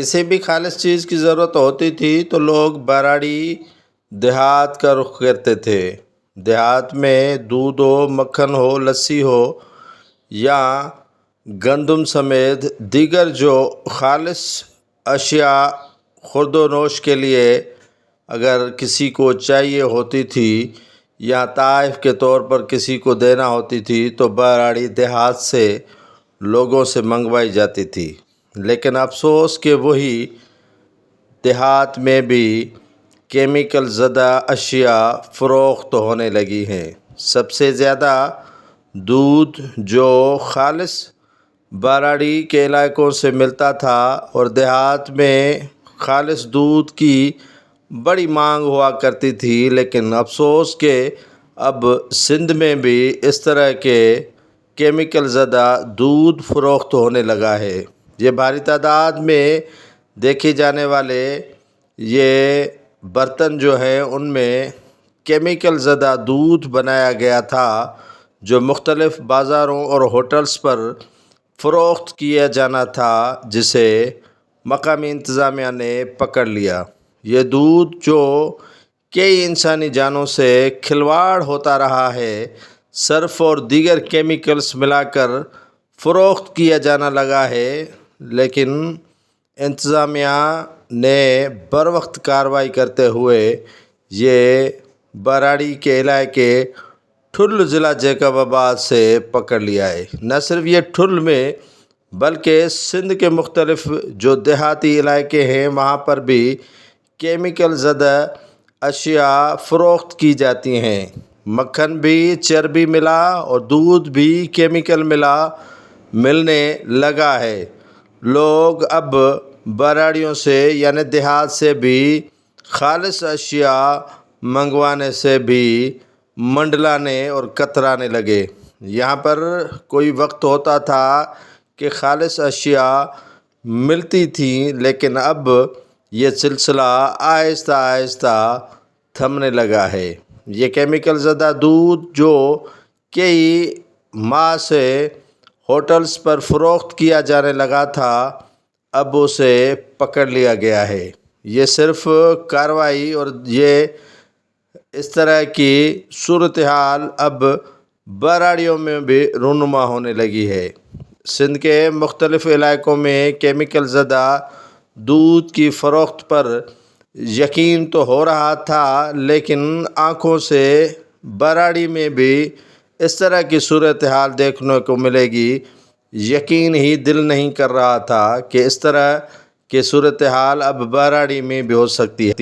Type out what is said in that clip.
کسی بھی خالص چیز کی ضرورت ہوتی تھی تو لوگ براڑی دیہات کا رخ کرتے تھے۔ دیہات میں دودھ ہو، مکھن ہو، لسی ہو یا گندم سمیت دیگر جو خالص اشیاء خورد و نوش کے لیے اگر کسی کو چاہیے ہوتی تھی یا تحائف کے طور پر کسی کو دینا ہوتی تھی تو براڑی دیہات سے لوگوں سے منگوائی جاتی تھی۔ لیکن افسوس کہ وہی دیہات میں بھی کیمیکل زدہ اشیاء فروخت ہونے لگی ہیں۔ سب سے زیادہ دودھ جو خالص براڑی کے علاقوں سے ملتا تھا اور دیہات میں خالص دودھ کی بڑی مانگ ہوا کرتی تھی، لیکن افسوس کہ اب سندھ میں بھی اس طرح کے کیمیکل زدہ دودھ فروخت ہونے لگا ہے۔ یہ بھاری تعداد میں دیکھے جانے والے یہ برتن جو ہیں ان میں کیمیکل زدہ دودھ بنایا گیا تھا جو مختلف بازاروں اور ہوٹلز پر فروخت کیا جانا تھا، جسے مقامی انتظامیہ نے پکڑ لیا۔ یہ دودھ جو کئی انسانی جانوں سے کھلواڑ ہوتا رہا ہے، سرف اور دیگر کیمیکلز ملا کر فروخت کیا جانا لگا ہے، لیکن انتظامیہ نے بروقت کارروائی کرتے ہوئے یہ براڑی کے علاقے ٹھل ضلع جیکب آباد سے پکڑ لیا ہے۔ نہ صرف یہ ٹھل میں بلکہ سندھ کے مختلف جو دیہاتی علاقے ہیں وہاں پر بھی کیمیکل زدہ اشیاء فروخت کی جاتی ہیں۔ مکھن بھی چربی ملا اور دودھ بھی کیمیکل ملنے لگا ہے۔ لوگ اب براڑیوں سے یعنی دیہات سے بھی خالص اشیاء منگوانے سے بھی منڈلانے اور کترانے لگے۔ یہاں پر کوئی وقت ہوتا تھا کہ خالص اشیاء ملتی تھیں، لیکن اب یہ سلسلہ آہستہ آہستہ تھمنے لگا ہے۔ یہ کیمیکل زدہ دودھ جو کئی ماہ سے ہوٹلز پر فروخت کیا جانے لگا تھا، اب اسے پکڑ لیا گیا ہے۔ یہ صرف کارروائی اور یہ اس طرح کی صورتحال اب براڑیوں میں بھی رونما ہونے لگی ہے۔ سندھ کے مختلف علاقوں میں کیمیکل زدہ دودھ کی فروخت پر یقین تو ہو رہا تھا، لیکن آنکھوں سے براڑی میں بھی اس طرح کی صورتحال دیکھنے کو ملے گی، یقین ہی دل نہیں کر رہا تھا کہ اس طرح کی صورتحال اب براڑی میں بھی ہو سکتی ہے۔